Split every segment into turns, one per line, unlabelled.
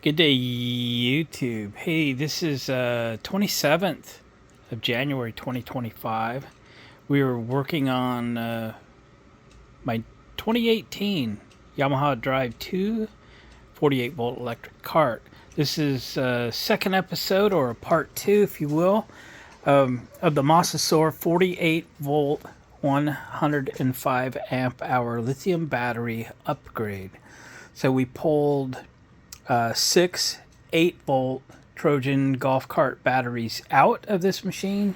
Good day, YouTube. Hey, this is 27th of January 2025. We were working on my 2018 Yamaha Drive 2 48 volt electric cart. This is second episode, or a part 2 if you will, of the Mosasaur 48 volt 105 amp hour lithium battery upgrade. So we pulled 6 8-volt Trojan golf cart batteries out of this machine,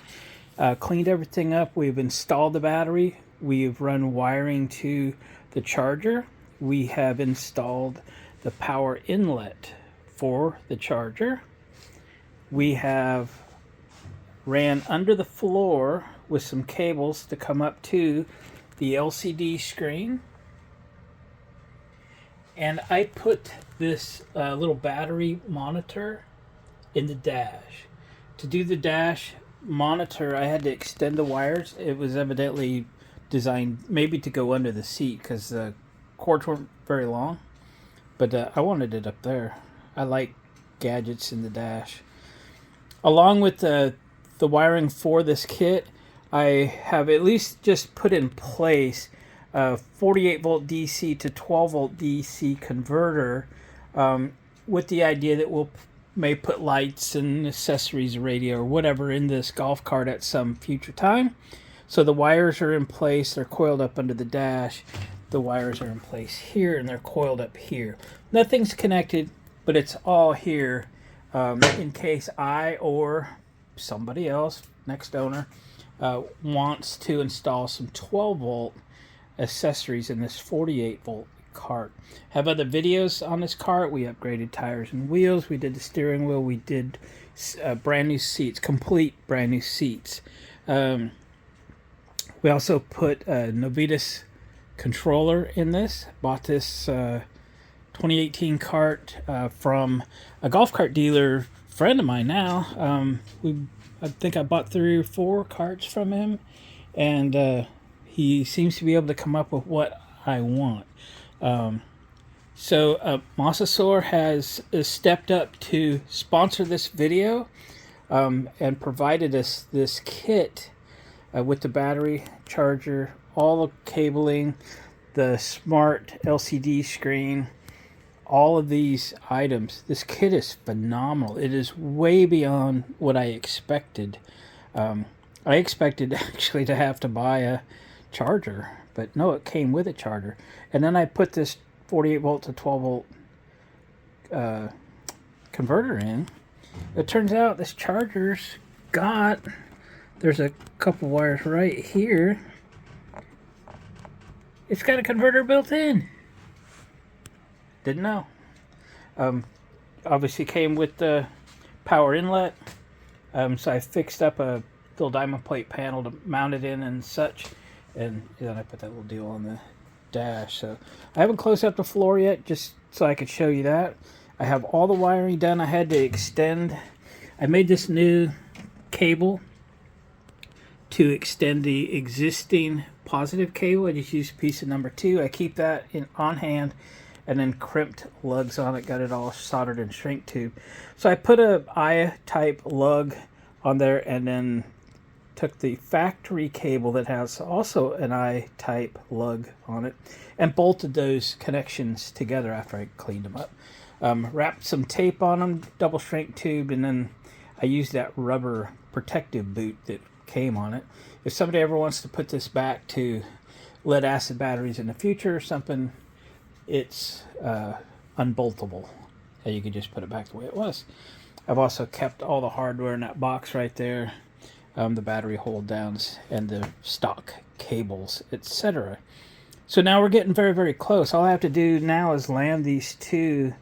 cleaned everything up. We've installed the battery. We've run wiring to the charger. We have installed the power inlet for the charger. We have ran under the floor with some cables to come up to the LCD screen. And I put this little battery monitor in the dash. To do the dash monitor, I had to extend the wires. It was evidently designed maybe to go under the seat because the cords weren't very long. But I wanted it up there. I like gadgets in the dash. Along with the wiring for this kit, I have at least just put in place a 48 volt DC to 12 volt DC converter, with the idea that we'll may put lights and accessories, radio or whatever in this golf cart at some future time. So the wires are in place, they're coiled up under the dash. The wires are in place here and they're coiled up here. Nothing's connected, but it's all here in case I or somebody else, next owner, wants to install some 12 volt accessories in this 48 volt cart. Have other videos on this cart. We upgraded tires and wheels. We did the steering wheel. We did brand new seats, complete brand new seats. We also put a Novitas controller in this. Bought this 2018 cart from a golf cart dealer friend of mine now. I think I bought 3 or 4 carts from him, and he seems to be able to come up with what I want. Mosasaur has stepped up to sponsor this video and provided us this kit with the battery, charger, all the cabling, the smart LCD screen, all of these items. This kit is phenomenal. It is way beyond what I expected. I expected actually to have to buy a charger, but no, it came with a charger. And then I put this 48 volt to 12 volt converter in. It turns out this charger's there's a couple wires right here. It's got a converter built in. Didn't know. Obviously came with the power inlet. So I fixed up a little diamond plate panel to mount it in and such. And then I put that little deal on the dash. So I haven't closed up the floor yet, just so I could show you that. I have all the wiring done. I had to extend. I made this new cable to extend the existing positive cable. I just used piece of number 2. I keep that on hand, and then crimped lugs on it. Got it all soldered in shrink tube. So I put a I-type lug on there, and then took the factory cable that has also an I-type lug on it and bolted those connections together after I cleaned them up. Wrapped some tape on them, double shrink tube, and then I used that rubber protective boot that came on it. If somebody ever wants to put this back to lead acid batteries in the future or something, it's unboltable. You can just put it back the way it was. I've also kept all the hardware in that box right there. The battery hold downs and the stock cables, etc. So now we're getting very, very close. All I have to do now is land these 2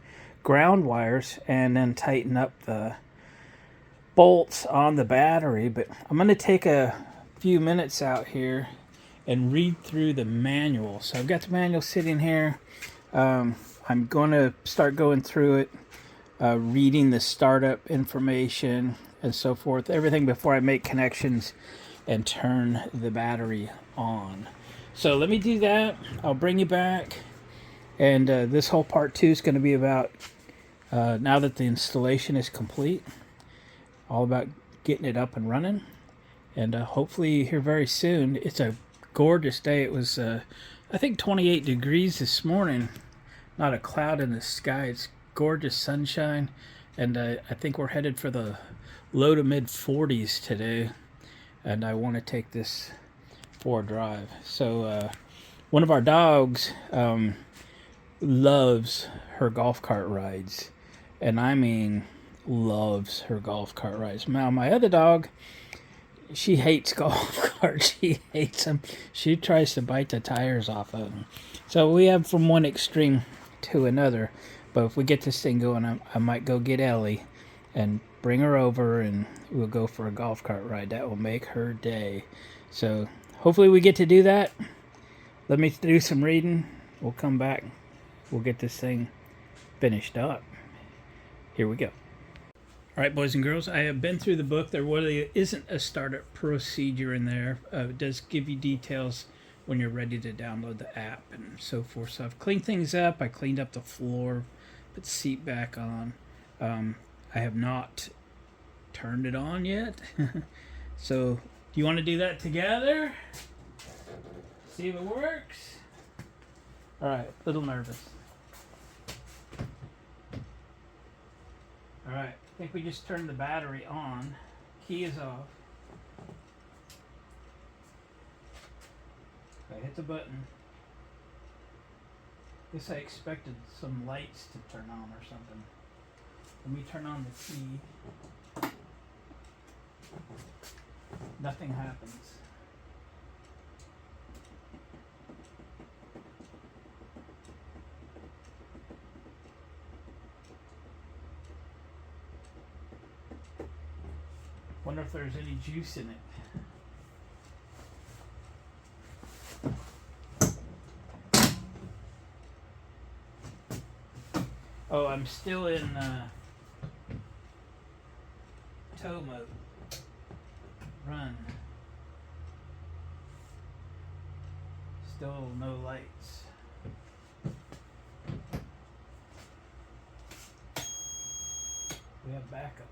ground wires and then tighten up the bolts on the battery. But I'm going to take a few minutes out here and read through the manual. So I've got the manual sitting here. I'm going to start going through it, reading the startup information and so forth, everything before I make connections and turn the battery on. So let me do that. I'll bring you back, and this whole part 2 is going to be about Now that the installation is complete, all about getting it up and running, and hopefully here very soon. It's a gorgeous day. It was I think 28 degrees this morning, not a cloud in the sky. It's gorgeous sunshine, and I think we're headed for the low to mid 40s today, and I want to take this for a drive. So one of our dogs loves her golf cart rides, and I mean loves her golf cart rides. Now my other dog, she hates golf carts. She hates them. She tries to bite the tires off of them. So we have from one extreme to another. But if we get this thing going, I might go get Ellie and bring her over, and we'll go for a golf cart ride. That will make her day. So hopefully we get to do that. Let me do some reading. We'll come back. We'll get this thing finished up. Here we go. All right, boys and girls, I have been through the book. There really isn't a startup procedure in there. It does give you details when you're ready to download the app and so forth. So I've cleaned things up. I cleaned up the floor, put the seat back on. I have not turned it on yet. So do you want to do that together? See if it works? All right, a little nervous. All right, I think we just turned the battery on. Key is off. I hit the button. Guess I expected some lights to turn on or something. Let me turn on the key. Nothing happens. Wonder if there's any juice in it. Oh, I'm still in tow mode. Run. Still no lights. We have backup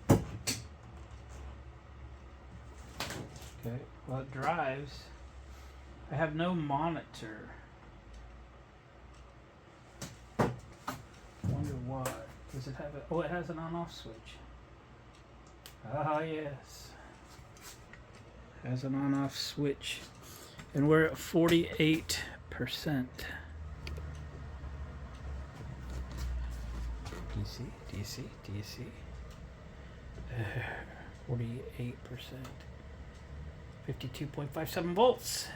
alarm. Okay, well it drives. I have no monitor. Wonder why. Does it have a... Oh, it has an on-off switch. Ah, yes. Has an on-off switch. And we're at 48%. Do you see? Do you see? Do you see? 48%. 52.57 volts.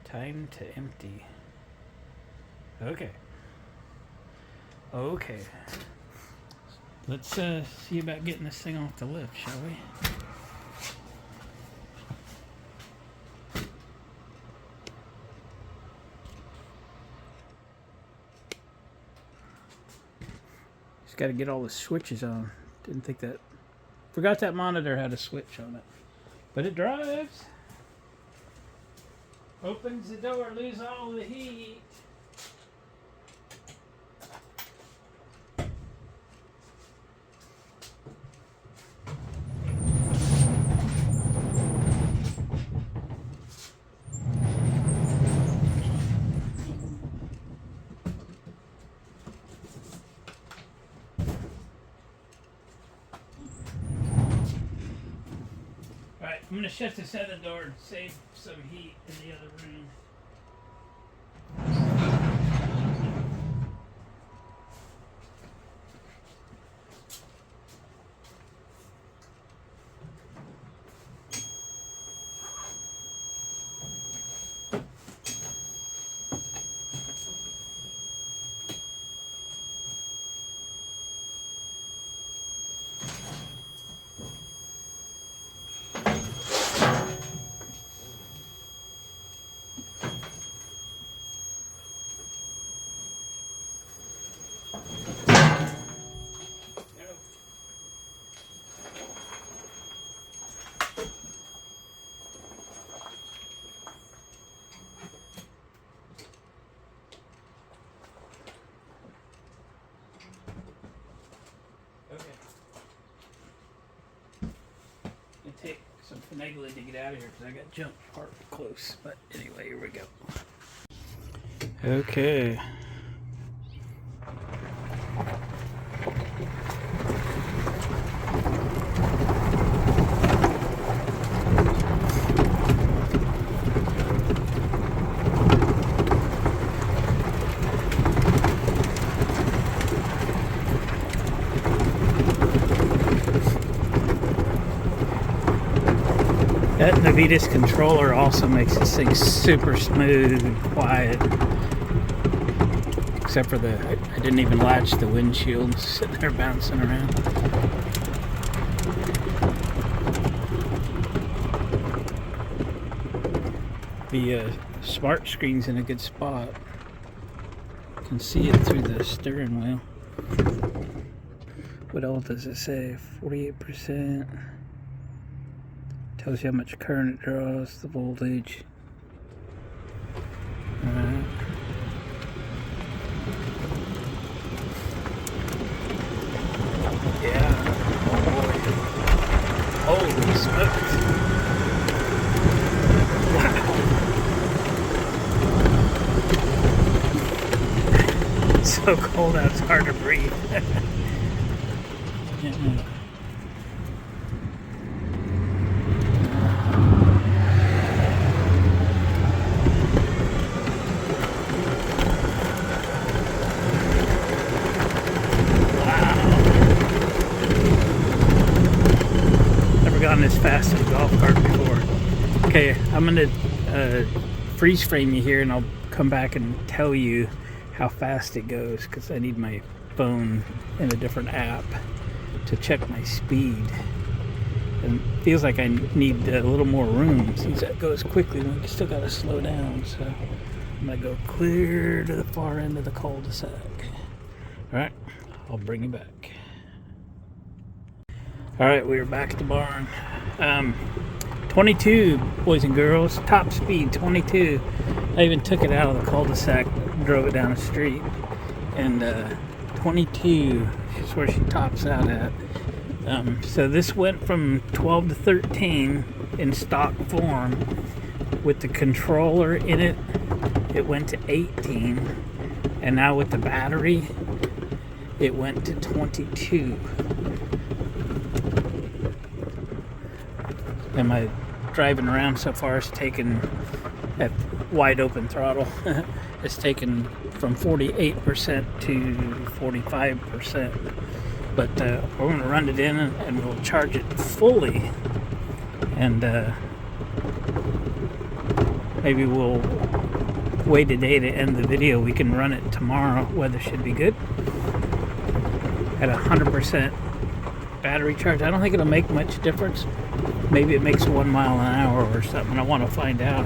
Time to empty. Okay. Okay. Let's see about getting this thing off the lift, shall we? Just got to get all the switches on. Didn't think that. Forgot that monitor had a switch on it. But it drives. Opens the door, lose all the heat. Alright, I'm going to shut this other door and save some heat in the other room. I'm finagling to get out of here because I got junk parked close. But anyway, here we go. Okay. That Navitas controller also makes this thing super smooth and quiet. Except for I didn't even latch the windshield, sitting there bouncing around. The smart screen's in a good spot. You can see it through the steering wheel. What else does it say? 48%. Tells you how much current it draws, the voltage. Alright. Yeah. Oh boy. Holy smokes. Wow. It's so cold out, it's hard to breathe. Yeah. Gone this fast in a golf cart before. Okay, I'm gonna freeze frame you here and I'll come back and tell you how fast it goes because I need my phone in a different app to check my speed. And it feels like I need a little more room since that goes quickly when you still gotta slow down. So I'm gonna go clear to the far end of the cul-de-sac. Alright, I'll bring you back. Alright, we are back at the barn. 22, boys and girls. Top speed, 22. I even took it out of the cul-de-sac, drove it down the street. And 22 is where she tops out at. So this went from 12 to 13 in stock form. With the controller in it, it went to 18. And now with the battery, it went to 22. And my driving around so far has taken, at wide open throttle, it's taken from 48% to 45%. But we're going to run it in and we'll charge it fully. And maybe we'll wait a day to end the video. We can run it tomorrow. Weather should be good. At 100% battery charge. I don't think it'll make much difference. Maybe it makes 1 mile an hour or something. I want to find out.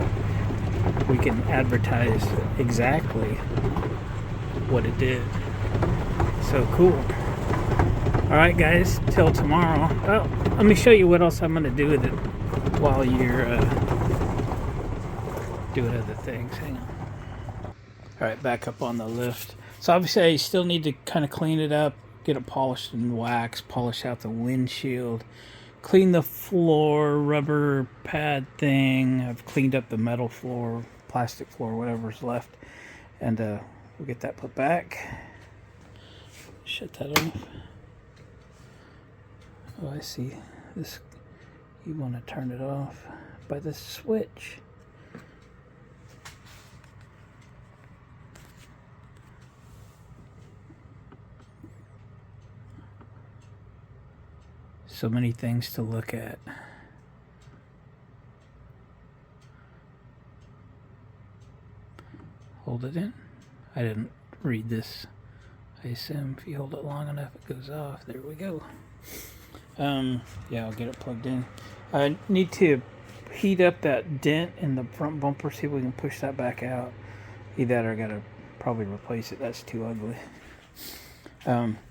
We can advertise exactly what it did. So cool. Alright guys, till tomorrow. Well, let me show you what else I'm going to do with it while you're doing other things. Hang on. Alright, back up on the lift. So obviously I still need to kind of clean it up, get it polished and waxed, polish out the windshield. Clean the floor, rubber pad thing. I've cleaned up the metal floor, plastic floor, whatever's left. And we'll get that put back. Shut that off. Oh, I see. This, you want to turn it off by the switch. So many things to look at. Hold it in. I didn't read this. I assume if you hold it long enough it goes off. There we go. Yeah, I'll get it plugged in. I need to heat up that dent in the front bumper, see if we can push that back out. Either that or I gotta probably replace it. That's too ugly.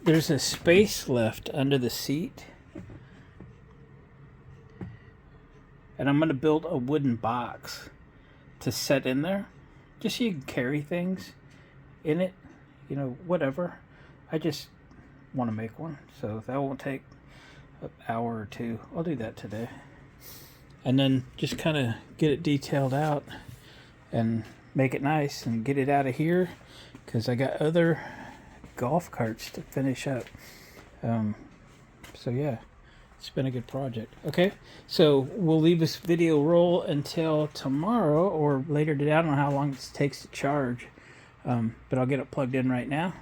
There's a space left under the seat. And I'm going to build a wooden box to set in there. Just so you can carry things in it. You know, whatever. I just want to make one. So that won't take an hour or two. I'll do that today. and then just kind of get it detailed out and make it nice and get it out of here, because I got other golf carts to finish up. So yeah, it's been a good project. Okay, so we'll leave this video roll until tomorrow or later today. I don't know how long it takes to charge, but I'll get it plugged in right now,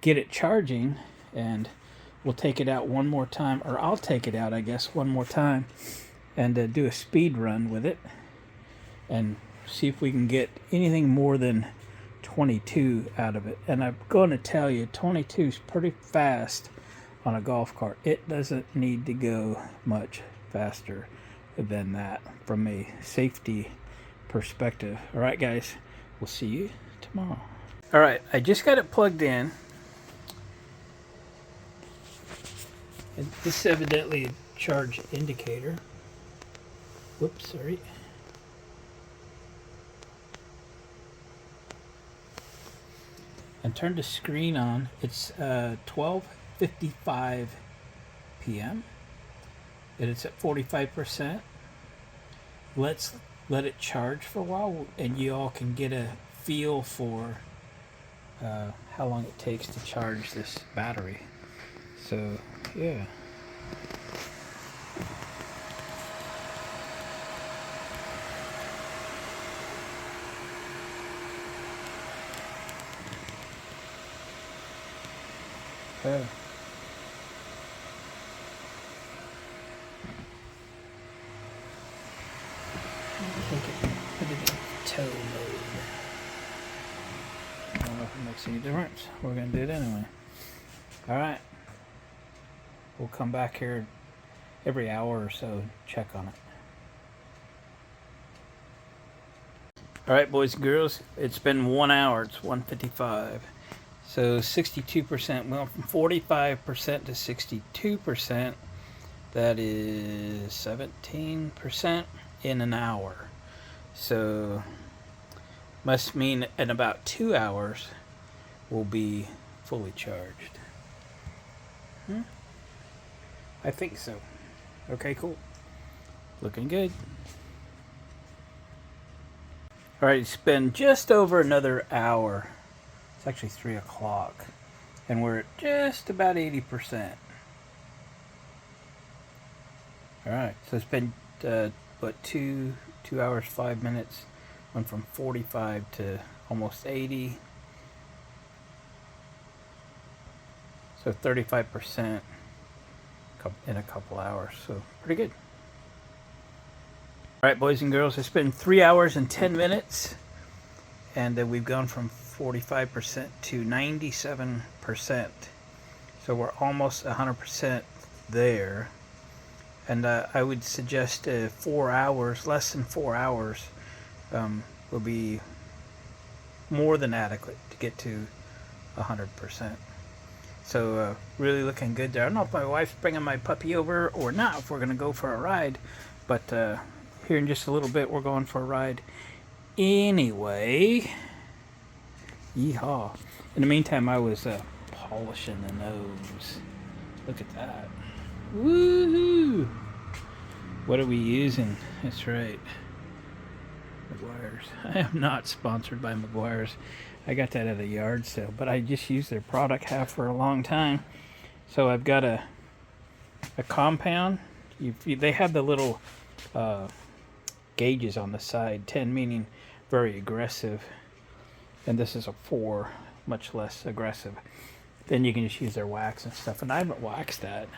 get it charging, and we'll take it out one more time, or I'll take it out, I guess, one more time, and do a speed run with it and see if we can get anything more than 22 out of it. And I'm going to tell you, 22 is pretty fast on a golf cart. It doesn't need to go much faster than that from a safety perspective. All right, guys, we'll see you tomorrow. All right, I just got it plugged in. And this is evidently a charge indicator. Whoops, sorry. And turn the screen on. It's 12:55 p.m. and it's at 45%. Let's let it charge for a while, and you all can get a feel for how long it takes to charge this battery. So yeah. Oh. Put it in tow mode. I don't know if it makes any difference. We're going to do it anyway. Alright. We'll come back here every hour or so, check on it. Alright, boys and girls, it's been 1 hour. It's 1:55. So 62%, went from 45% to 62%. That is 17% in an hour. So must mean in about 2 hours we'll be fully charged. I think so. Okay, cool. Looking good. Alright, it's been just over another hour. It's actually 3 o'clock, and we're at just about 80%. All right, so it's been what, 2 hours 5 minutes. Went from 45 to almost 80. So 35% in a couple hours. So pretty good. All right, boys and girls, it's been 3 hours and 10 minutes, and we've gone from 45% to 97%. So we're almost 100% there. And I would suggest 4 hours, less than 4 hours, will be more than adequate to get to 100%. So really looking good there. I don't know if my wife's bringing my puppy over or not, if we're going to go for a ride. But here in just a little bit, we're going for a ride anyway. Yeehaw. In the meantime, I was polishing the nose. Look at that. Woohoo! What are we using? That's right. Meguiar's. I am not sponsored by Meguiar's. I got that at a yard sale, but I just used their product, have for a long time. So I've got a compound. They have the little gauges on the side. 10 meaning very aggressive, and this is a 4, much less aggressive. Then you can just use their wax and stuff, and I haven't waxed that.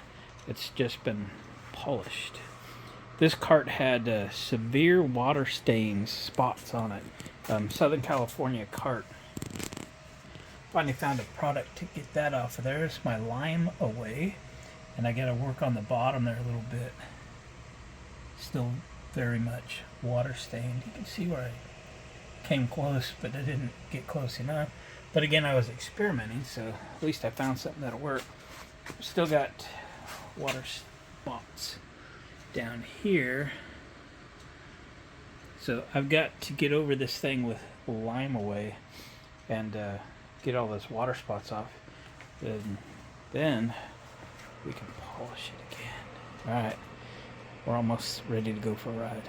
It's just been polished. This cart had severe water stains, spots on it. Southern California cart. Finally found a product to get that off of there. It's my lime away, and I got to work on the bottom there a little bit. Still very much water stained. You can see where I came close, but I didn't get close enough. But again, I was experimenting, so at least I found something that'll work. Still got water spots down here. So I've got to get over this thing with lime away and get all those water spots off. And then we can polish it again. Alright. we're almost ready to go for a ride.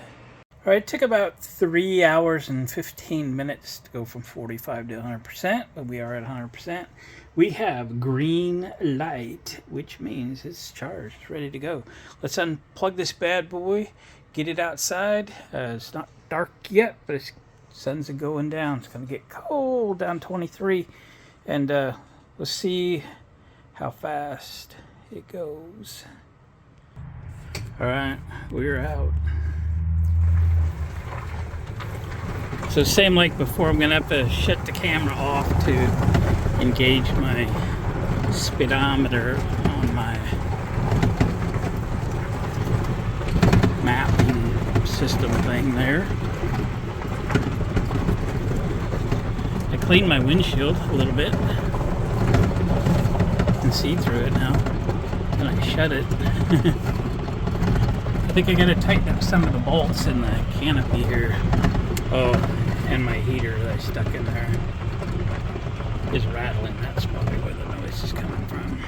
All right, it took about 3 hours and 15 minutes to go from 45 to 100%, but we are at 100%. We have green light, which means it's charged, it's ready to go. Let's unplug this bad boy, get it outside. It's not dark yet, but the sun's going down. It's going to get cold, down 23, and let's see how fast it goes. All right, we're out. So same like before, I'm gonna have to shut the camera off to engage my speedometer on my mapping system thing there. I cleaned my windshield a little bit. You can see through it now. And I shut it. I think I gotta tighten up some of the bolts in the canopy here. Oh, and my heater that I stuck in there is rattling. That's probably where the noise is coming from.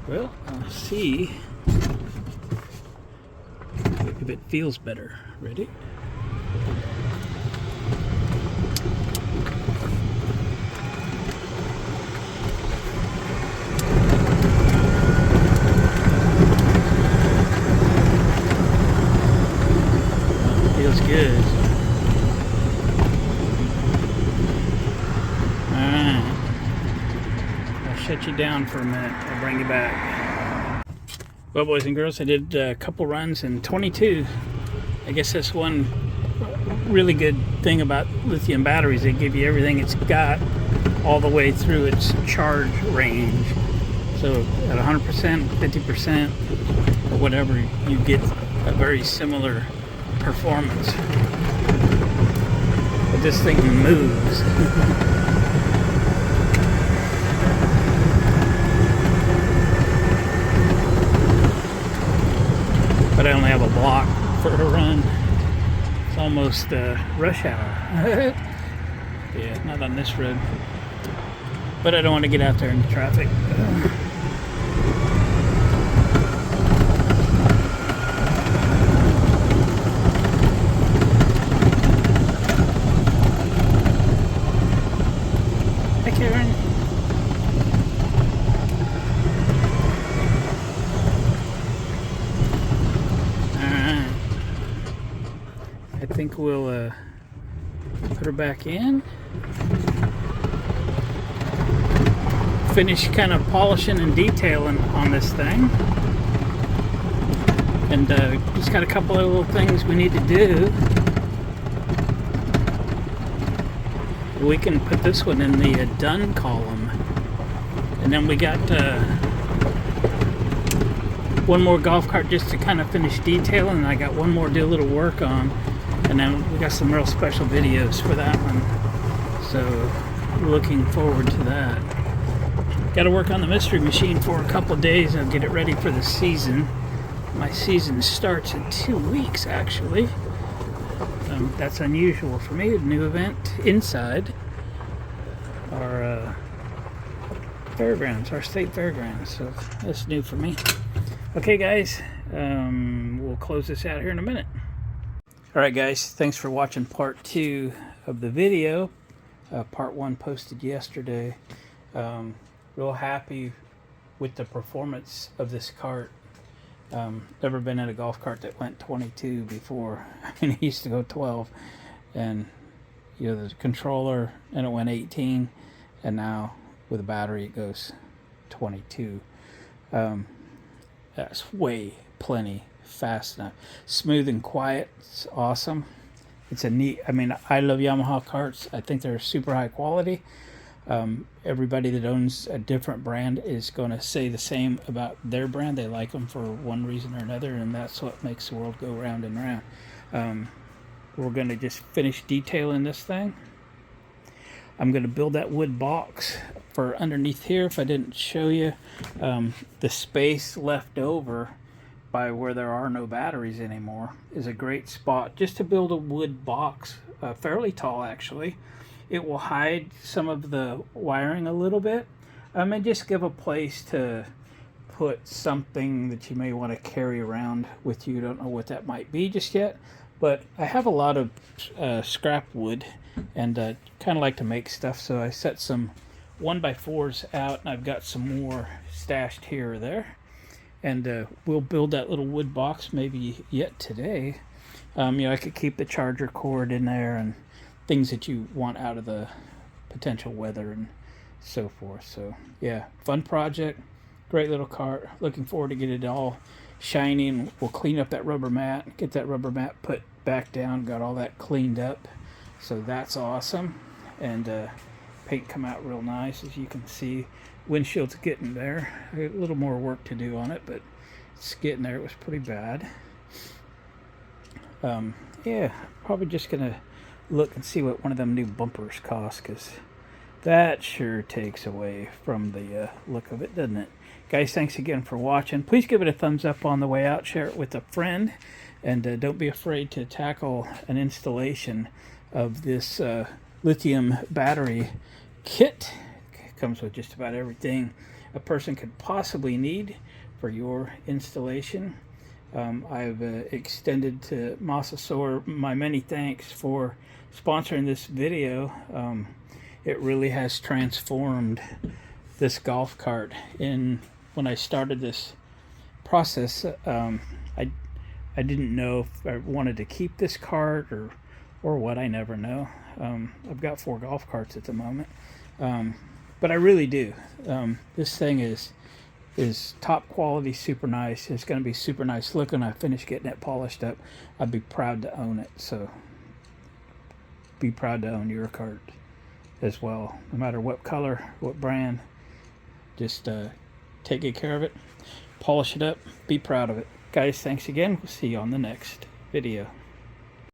Well, I'll see if it feels better. Ready? Feels good. Shut you down for a minute. I'll bring you back. Well, boys and girls, I did a couple runs in 22. I guess that's one really good thing about lithium batteries. They give you everything it's got all the way through its charge range. So at 100%, 50%, or whatever, you get a very similar performance. But this thing moves. But I only have a block for a run. It's almost rush hour. Yeah, not on this road. But I don't want to get out there in the traffic. Hi, Karen. I think we'll put her back in. Finish kind of polishing and detailing on this thing. And just got a couple of little things we need to do. We can put this one in the done column. And then we got one more golf cart just to kind of finish detailing. And I got one more to do a little work on. And then we got some real special videos for that one. So looking forward to that. Got to work on the mystery machine for a couple of days and get it ready for the season. My season starts in 2 weeks, actually. That's unusual for me. A new event inside our fairgrounds, our state fairgrounds. So that's new for me. Okay, guys, we'll close this out here in a minute. All right, guys, thanks for watching part 2 of the video. Part 1 posted yesterday. Real happy with the performance of this cart. Never been in a golf cart that went 22 before. I mean, it used to go 12, and you know, the controller, and it went 18, and now with a battery it goes 22. That's way plenty fast enough. Smooth and quiet. It's awesome. It's a neat, I mean, I love Yamaha carts. I think they're super high quality. Everybody that owns a different brand is going to say the same about their brand. They like them for one reason or another, and that's what makes the world go round and round. We're going to just finish detailing this thing. I'm going to build that wood box for underneath here. If I didn't show you, the space left over by where there are no batteries anymore is a great spot just to build a wood box, fairly tall actually. It will hide some of the wiring a little bit, and just give a place to put something that you may want to carry around with you. Don't know what that might be just yet, but I have a lot of scrap wood and kind of like to make stuff, so I set some 1x4s out, and I've got some more stashed here or there, and we'll build that little wood box maybe yet today. You know, I could keep the charger cord in there and things that you want out of the potential weather and so forth. So yeah, fun project, great little cart. Looking forward to get it all shiny, and we'll clean up that rubber mat, get that rubber mat put back down, got all that cleaned up, so that's awesome. And paint come out real nice, as you can see. Windshield's getting there. A little more work to do on it, but it's getting there. It was pretty bad. Yeah, probably just gonna look and see what one of them new bumpers cost, because that sure takes away from the look of it, doesn't it? Guys, thanks again for watching. Please give it a thumbs up on the way out, share it with a friend, and don't be afraid to tackle an installation of this lithium battery kit. It comes with just about everything a person could possibly need for your installation. I've extended to Mosasaur my many thanks for sponsoring this video. It really has transformed this golf cart. When I started this process, I didn't know if I wanted to keep this cart or what. I never know. I've got 4 golf carts at the moment, but I really do. This thing is top quality, super nice. It's going to be super nice looking. I finish getting it polished up. I'd be proud to own it. So be proud to own your cart as well, no matter what color, what brand. Just take good care of it, polish it up, be proud of it. Guys, thanks again. We'll see you on the next video.